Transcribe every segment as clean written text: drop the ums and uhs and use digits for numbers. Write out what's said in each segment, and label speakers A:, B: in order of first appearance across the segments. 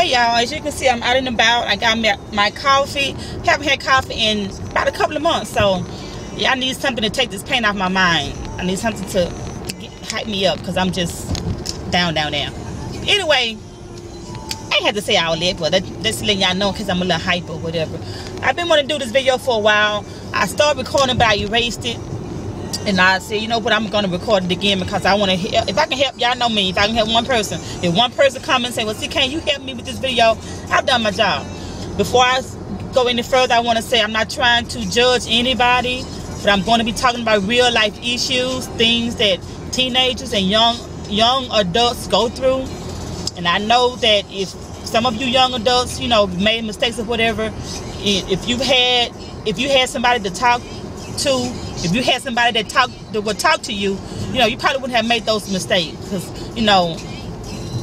A: Hey y'all, as you can see, I'm out and about. I got my coffee. Haven't had coffee in about a couple of months, so yeah, I need something to take this pain off my mind. I need something to hype me up because I'm just down. Anyway, I ain't had to say all that, but that's letting y'all know because I'm a little hype or whatever. I've been wanting to do this video for a while. I started recording, but I erased it. And I said, you know what, I'm going to record it again because I want to help. If I can help, y'all know me, if I can help one person. If one person come and say, well, see, can you help me with this video? I've done my job. Before I go any further, I want to say I'm not trying to judge anybody, but I'm going to be talking about real life issues, things that teenagers and young adults go through. And I know that if some of you young adults, you know, made mistakes or whatever, if you had somebody to talk to, if you had somebody that would talk to you, you know, you probably wouldn't have made those mistakes. Because, you know,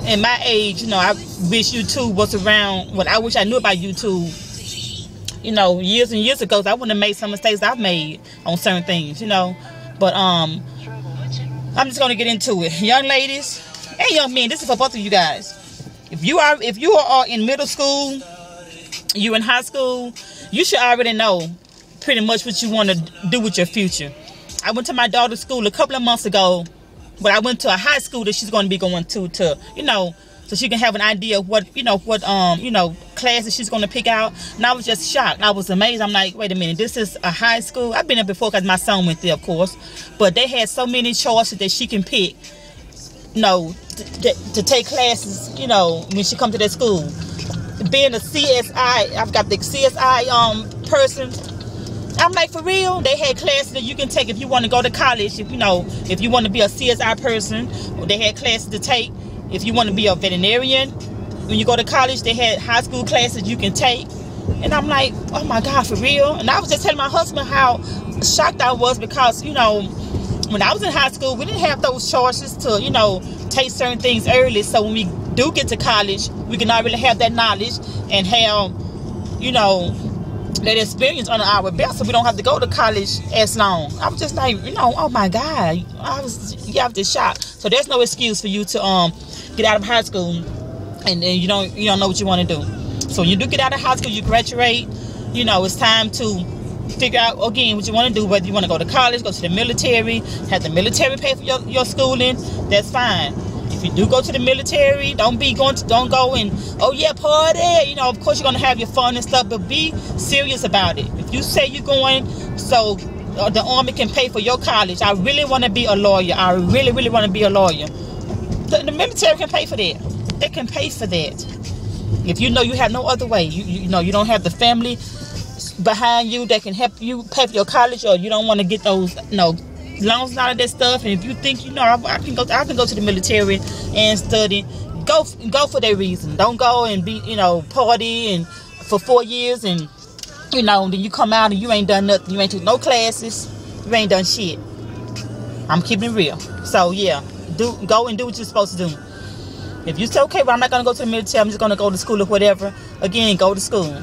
A: in my age, you know, I wish YouTube was around. What I wish I knew about YouTube, you know, years and years ago. I wouldn't have made some mistakes I've made on certain things, you know. But I'm just gonna get into it, young ladies and young men. This is for both of you guys. If you are in middle school, you're in high school, you should already know pretty much what you want to do with your future. I went to my daughter's school a couple of months ago, but I went to a high school that she's going to be going to you know, so she can have an idea of what classes she's going to pick out. And I was just shocked. I was amazed. I'm like, wait a minute, this is a high school? I've been there before because my son went there, of course, but they had so many choices that she can pick, you know, to take classes, you know, when she comes to that school. Being a CSI, I've got the CSI person. I'm like, for real? They had classes that you can take if you want to go to college. If you want to be a CSI person, they had classes to take. If you want to be a veterinarian, when you go to college, they had high school classes you can take. And I'm like, oh my God, for real? And I was just telling my husband how shocked I was because, you know, when I was in high school, we didn't have those choices to, you know, take certain things early. So when we do get to college, we can already have that knowledge and have, you know, that experience under our belt, so we don't have to go to college as long. I was just like, you know, oh my God, I was just shocked. So there's no excuse for you to get out of high school and then you don't know what you want to do. So when you do get out of high school, you graduate, you know, it's time to figure out again what you want to do, whether you want to go to college, go to the military, have the military pay for your schooling. That's fine. If you do go to the military, don't go and, oh yeah, party. You know, of course you're gonna have your fun and stuff, but be serious about it. If you say you're going so the army can pay for your college, I really want to be a lawyer. I really want to be a lawyer. The military can pay for that. They can pay for that. If you know you have no other way, you know you don't have the family behind you that can help you pay for your college, or you don't want to get those, you know, loans and all of that stuff, and if you think, you know, I can go to the military and study, go for that reason. Don't go and be, you know, party and for 4 years and, you know, then you come out and you ain't done nothing. You ain't took no classes. You ain't done shit. I'm keeping it real. So yeah, go and do what you're supposed to do. If you say, okay, well, I'm not gonna go to the military, I'm just gonna go to school or whatever, again, go to school.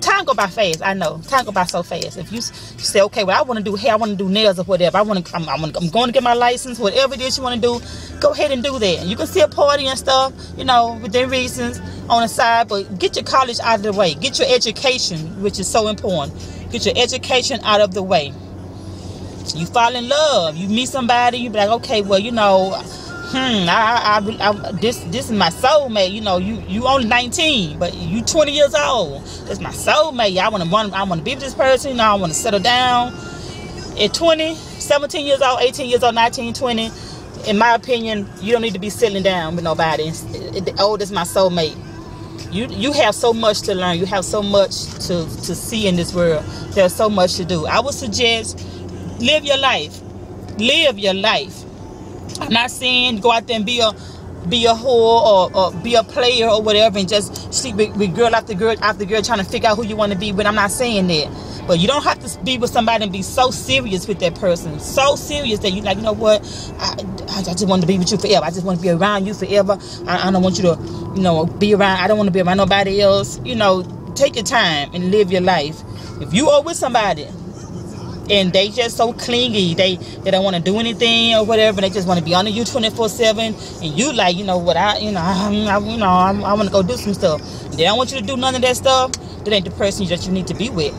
A: Time go by fast. I know time go by so fast. If you say, okay, well, I want to do hair, I want to do nails or whatever, I'm going to get my license, whatever it is you want to do, go ahead and do that. You can still party and stuff, you know, within reasons on the side, but get your college out of the way. Get your education, which is so important. Get your education out of the way. You fall in love, you meet somebody, you be like, okay, well, you know, this is my soulmate. You know, you only 19, but you 20 years old. That's my soulmate. I want to be with this person. You know, I want to settle down. At 20, 17 years old, 18 years old, 19, 20, in my opinion, you don't need to be settling down with nobody. Oh, this is my soulmate. You have so much to learn. You have so much to see in this world. There's so much to do. I would suggest live your life. Live your life. I'm not saying go out there and be a whore or be a player or whatever and just sleep with girl after girl trying to figure out who you want to be with. I'm not saying that. But you don't have to be with somebody and be so serious with that person. So serious that you like, you know what, I just want to be with you forever. I just want to be around you forever. I don't want you to, you know, be around. I don't want to be around nobody else. You know, take your time and live your life. If you are with somebody and they just so clingy. They don't want to do anything or whatever. They just want to be under you 24/7. And you like, you know what, I want to go do some stuff. They don't want you to do none of that stuff. That ain't the person that you need to be with.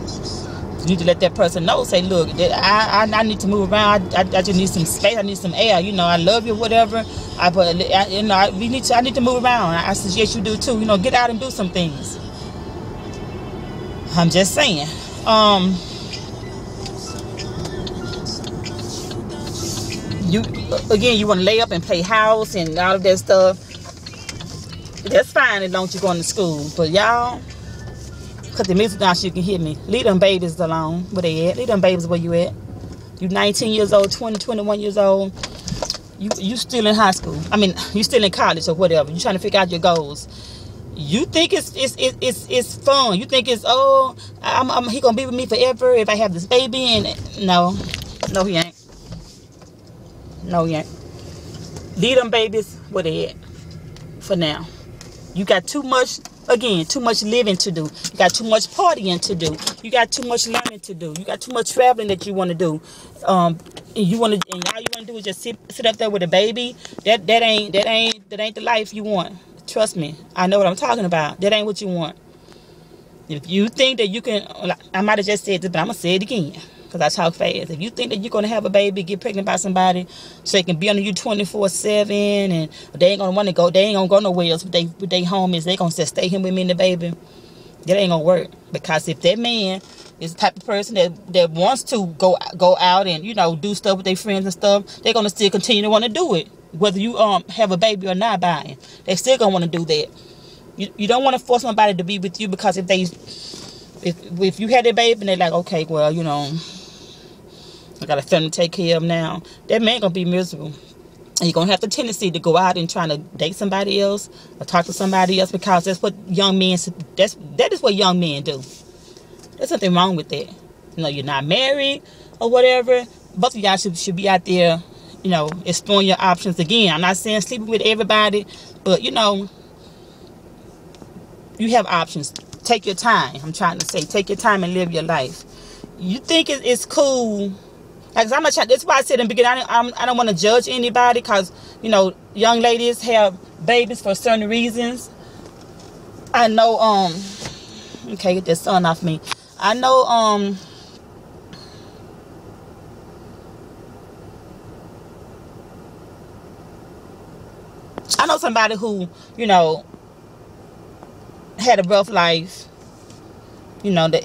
A: You need to let that person know. Say, look, I need to move around. I just need some space. I need some air. You know, I love you, whatever. I need to move around. I suggest you do too. You know, get out and do some things. I'm just saying. You want to lay up and play house and all of that stuff. That's fine as long as you're going to school. But y'all, cut the music down so you can hear me. Leave them babies alone. Where they at? Leave them babies where you at. You 19 years old, 20, 21 years old. You still in high school. I mean, you still in college or whatever. You trying to figure out your goals. You think it's fun. You think it's, oh, he gonna be with me forever if I have this baby. And no, he ain't. No, he ain't. Leave them babies where they at for now. You got too much living to do. You got too much partying to do. You got too much learning to do. You got too much traveling that you want to do. And all you want to do is just sit up there with a baby. That ain't the life you want. Trust me, I know what I'm talking about. That ain't what you want. If you think that you can, I might have just said this, but I'm gonna say it again because I talk fast. If you think that you're gonna have a baby, get pregnant by somebody, so they can be under you 24/7, and they ain't gonna want to go, they ain't gonna go nowhere else with they homies, they gonna just stay here with me and the baby. That ain't gonna work, because if that man is the type of person that wants to go out and, you know, do stuff with their friends and stuff, they're gonna still continue to want to do it, whether you have a baby or not buying. They still gonna want to do that. You don't want to force somebody to be with you, because if you had a baby and they're like, okay, well, you know, I got a family to take care of now, that man gonna be miserable. And you're gonna have the tendency to go out and try to date somebody else or talk to somebody else, because that's what young men, that is what young men do. There's nothing wrong with that. You know, you're not married or whatever. Both of y'all should be out there, you know, exploring your options. Again, I'm not saying sleeping with everybody, but, you know, you have options. Take your time. I'm trying to say, take your time and live your life. You think it's cool? Like, I'm not trying. That's why I said in the beginning, I don't want to judge anybody, because, you know, young ladies have babies for certain reasons. I know. Okay, get that sun off me. I know. I know somebody who, you know, had a rough life. You know, they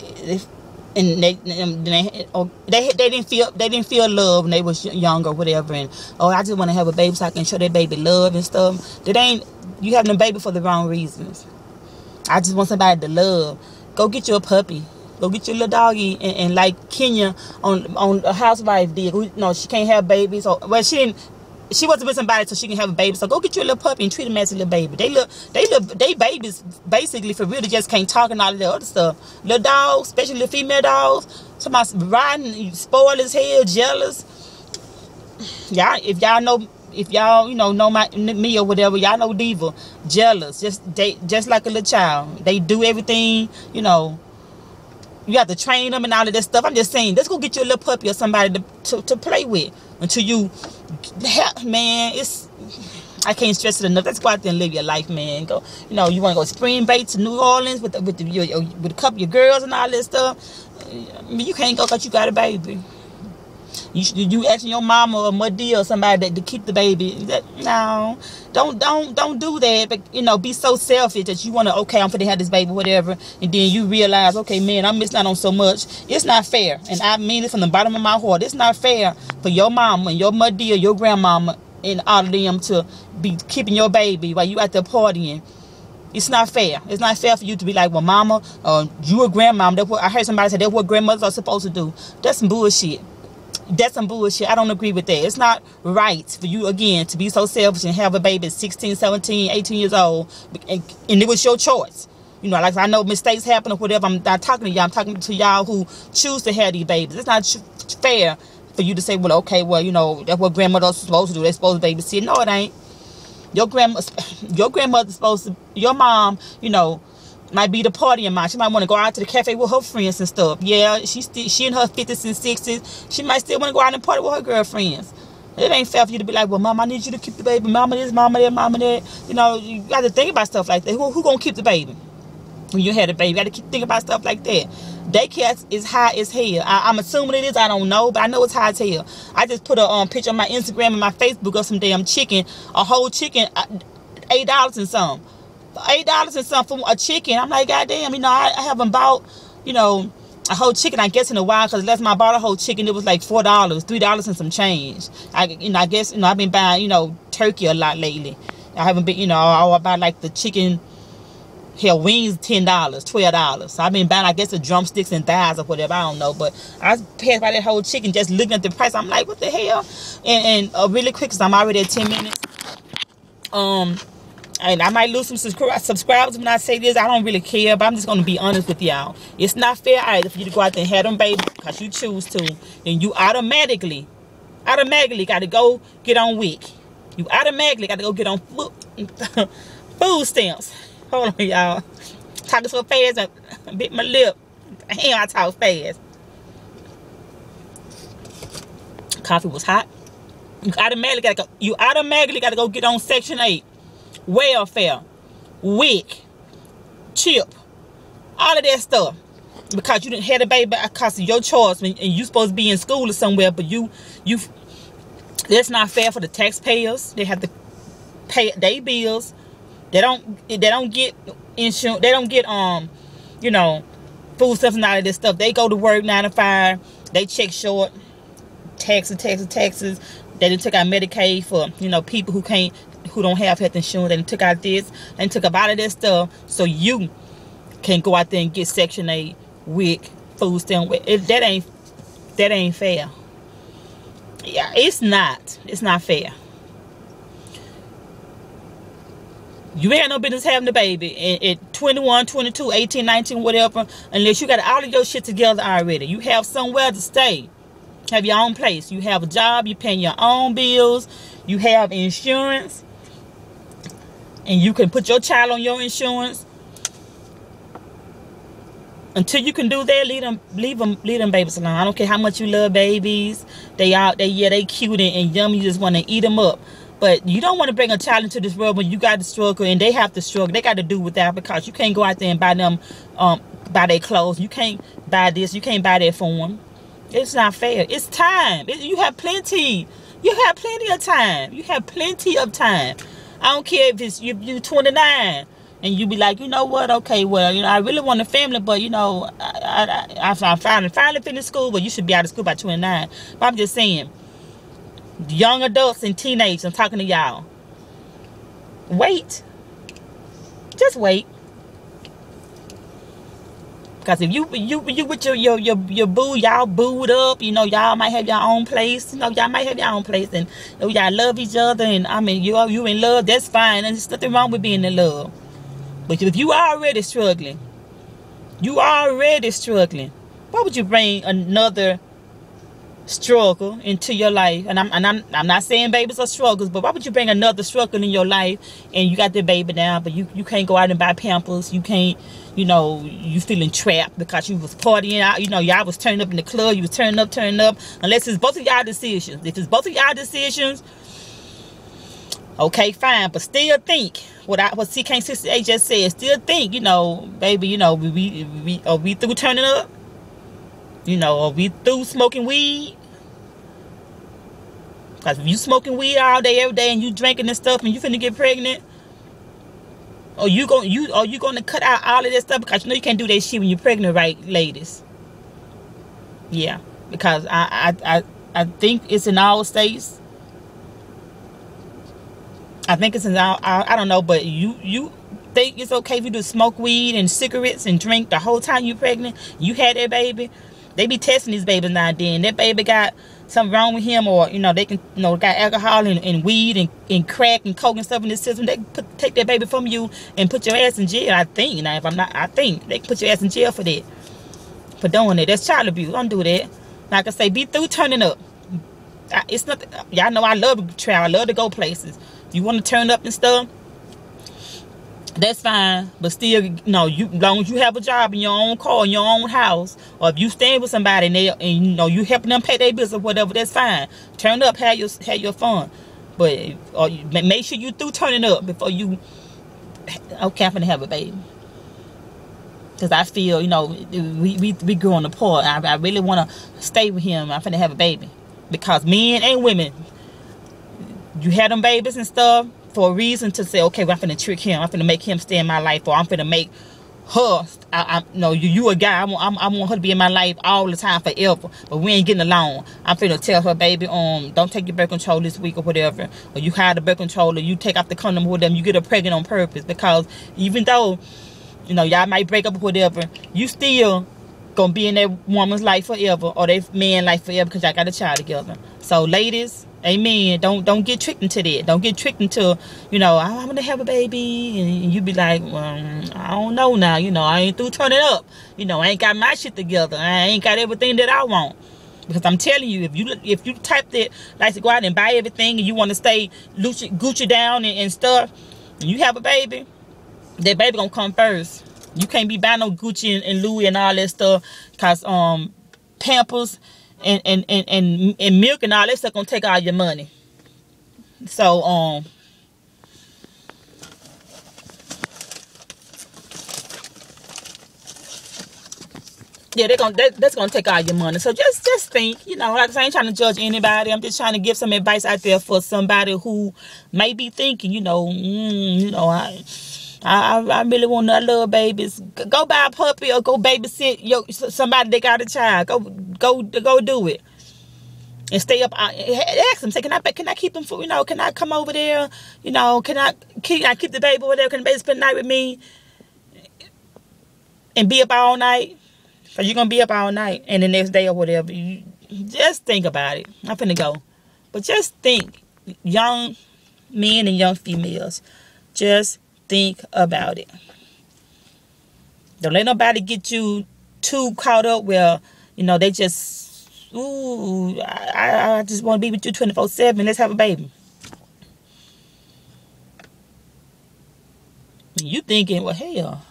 A: didn't feel love when they was young or whatever, and I just want to have a baby so I can show that baby love and stuff. You having a baby for the wrong reasons. I just want somebody to love. Go get you a puppy. Go get your little doggy, and like Kenya on a Housewife did. You know, she can't have babies. She wasn't with somebody so she can have a baby. So go get you a little puppy and treat him as a little baby. They babies basically for real. They just can't talk and all of that other stuff. Little dogs, especially the female dogs, somebody's riding, spoiled as hell, jealous. Y'all, if y'all you know me or whatever, y'all know Diva, jealous, just like a little child. They do everything, you know. You have to train them and all of that stuff. I'm just saying, let's go get you a little puppy or somebody to play with until you, man, I can't stress it enough. Let's go out there and live your life, man. Go, you know, you want to go spring break to New Orleans with a couple of your girls and all that stuff. I mean, you can't go because you got a baby. You asking your mama or muddy or somebody to keep the baby. No, don't do that. But, you know, be so selfish that you want to, okay, I'm finna have this baby, whatever, and then you realize, okay, man, I'm missing out on so much. It's not fair, and I mean it from the bottom of my heart. It's not fair for your mama and your muddy or your grandmama and all of them to be keeping your baby while you out there partying. It's not fair. It's not fair for you to be like, well, mama, you a grandmama. That's what I heard somebody say. That's what grandmothers are supposed to do. That's some bullshit. That's some bullshit. I don't agree with that. It's not right for you, again, to be so selfish and have a baby at 16, 17, 18 years old, and it was your choice. You know, like, I know mistakes happen or whatever. I'm not talking to y'all. I'm talking to y'all who choose to have these babies. It's not fair for you to say, well, okay, well, you know, that's what grandmothers are supposed to do. They're supposed to babysit. No, it ain't. Your grandmother's supposed to, your mom, you know, Might be the partying mom. She might want to go out to the cafe with her friends and stuff. Yeah, she in her 50s and 60s. She might still want to go out and party with her girlfriends. It ain't fair for you to be like, well, mom, I need you to keep the baby. Mama this, mama that, mama that. You know, you got to think about stuff like that. Who gonna keep the baby when you had a baby? You got to keep thinking about stuff like that. Daycare is high as hell. I'm assuming it is. I don't know, but I know it's high as hell. I just put a picture on my Instagram and my Facebook of some damn chicken, a whole chicken, $8 and some. $8 and some for a chicken. I'm like, goddamn, you know, I haven't bought, you know, a whole chicken, I guess, in a while, because last time I bought a whole chicken, it was like $4, $3 and some change. I guess, you know, I've been buying, you know, turkey a lot lately. I haven't been, you know, I buy like the chicken, hell, wings, $10, $12. So I've been buying, I guess, the drumsticks and thighs or whatever, I don't know. But I passed by that whole chicken, just looking at the price. I'm like, what the hell? And really quick, because I'm already at 10 minutes. And I might lose some subscribers when I say this. I don't really care, but I'm just going to be honest with y'all. It's not fair either for you to go out there and have them babies because you choose to. And you automatically got to go get on WIC. You automatically got to go get on food stamps. Hold on, y'all. Talking so fast, I bit my lip. Damn, I talk fast. Coffee was hot. You automatically got to go get on Section 8. Welfare, WIC, CHIP, all of that stuff, because you didn't have a baby because of your choice, and you supposed to be in school or somewhere, but you that's not fair for the taxpayers. They have to pay their bills. They don't get insurance. They don't get you know, food stuff and all of this stuff. They go to work 9 to 5. They check short. Taxes. They done took out Medicaid for, you know, people who don't have health insurance. They took out this and took up all of that stuff so you can go out there and get Section 8 WIC, food stamp. That ain't fair. Yeah, it's not fair. You ain't no business having a baby at 21, 22, 18, 19, whatever, unless you got all of your shit together already. You have somewhere to stay. Have your own place. You have a job. You paying your own bills. You have insurance. And you can put your child on your insurance. Until you can do that, leave them babies alone. I don't care how much you love babies. They cute and yummy. You just want to eat them up. But you don't want to bring a child into this world when you got to struggle and they have to struggle. They got to do with that, because you can't go out there and buy them, buy their clothes. You can't buy this. You can't buy that for them. It's not fair. It's time. You have plenty. You have plenty of time. You have plenty of time. I don't care if it's you're 29 and you be like, you know what? Okay, well, you know, I really want a family, but you know, I finally finished school. Well, you should be out of school by 29. But I'm just saying, young adults and teenagers, I'm talking to y'all. Wait. Just wait. Because if you with your boo, y'all booed up, you know, y'all might have your own place. You know, y'all might have your own place, and you know, y'all love each other, and I mean, you in love, that's fine, and there's nothing wrong with being in love. But if you already struggling, why would you bring another struggle into your life? And I'm not saying babies are struggles, but why would you bring another struggle in your life? And you got the baby now, but you can't go out and buy Pampers. You can't, you know, you feeling trapped because you was partying out. You know, y'all was turning up in the club. You was turning up. Unless it's both of y'all decisions. If it's both of y'all decisions, okay, fine. But still think what CK68 just said. Still think, you know, baby, you know, are we through turning up? You know, are we through smoking weed? Because if you smoking weed all day, every day, and you drinking and stuff, and you finna get pregnant, or you gonna cut out all of that stuff because you know you can't do that shit when you're pregnant, right, ladies? Yeah, because I think it's in all states. I think it's in all, I don't know, but you think it's okay if you do smoke weed and cigarettes and drink the whole time you're pregnant? You had that baby. They be testing these babies now and then. That baby got something wrong with him, or you know, they can, you know, got alcohol and weed and crack and coke and stuff in the system. They can take that baby from you and put your ass in jail. I think. Now, if I'm not, I think they can put your ass in jail for that, for doing it. That's child abuse. Don't do that. Like I say, be through turning up. It's not. Y'all know I love to travel. I love to go places. If you want to turn up and stuff, that's fine. But still, no, you long as you have a job in your own car, in your own house, or if you staying with somebody and you know you helping them pay their bills or whatever, that's fine. Turn up, have your fun. But make sure you through turning up before you okay, I'm gonna have a baby. Because I feel, you know, we growing apart. I really want to stay with him. I'm finna have a baby. Because men and women, you had them babies and stuff for a reason to say, okay, well, I'm finna trick him. I'm finna make him stay in my life. Or I'm finna make her, no, you a guy. I want her to be in my life all the time, forever. But we ain't getting along. I'm finna tell her, baby, don't take your birth control this week or whatever. Or you hide the birth control, or you take off the condom or whatever. You get her pregnant on purpose. Because even though, you know, y'all might break up or whatever, you still gonna be in that woman's life forever, or that man's life forever, because y'all got a child together. So ladies, amen, don't get tricked into that. Don't get tricked into, you know, I'm gonna have a baby, and you be like, well, I don't know now, you know, I ain't through turning up, you know, I ain't got my shit together, I ain't got everything that I want. Because I'm telling you, if you type that, like to go out and buy everything, and you want to stay Gucci down and stuff, and you have a baby, that baby gonna come first. You can't be buying no Gucci and Louis and all that stuff, cause Pampers and milk and all that stuff gonna take all your money. So yeah, that's gonna take all your money. So just think, you know, like I said, I ain't trying to judge anybody. I'm just trying to give some advice out there for somebody who may be thinking, you know, I really want to love babies. Go buy a puppy or go babysit somebody that got a child. Go do it. And stay up. Ask them. Say, can I keep them for, you know? Can I come over there? You know, can I keep the baby over there? Can the baby spend the night with me? And be up all night? So you're gonna be up all night, and the next day or whatever. You just think about it. I'm finna go, but just think, young men and young females, just think about it. Don't let nobody get you too caught up where, you know, they just, ooh, I just want to be with you 24/7. Let's have a baby. You thinking, well, hell,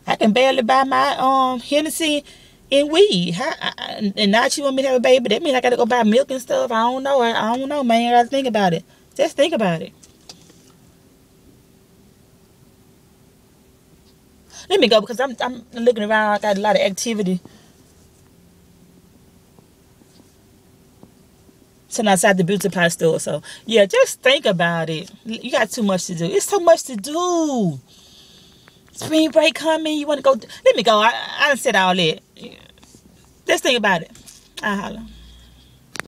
A: I can barely buy my Hennessy and weed. And now she want me to have a baby. That means I gotta go buy milk and stuff. I don't know. I don't know, man. I gotta think about it. Just think about it. Let me go, because I'm looking around. I got a lot of activity. So outside the beauty supply store. So yeah, just think about it. You got too much to do. It's so much to do. Spring break coming. You want to go? Let me go. I done said all that. Just think about it. I holla.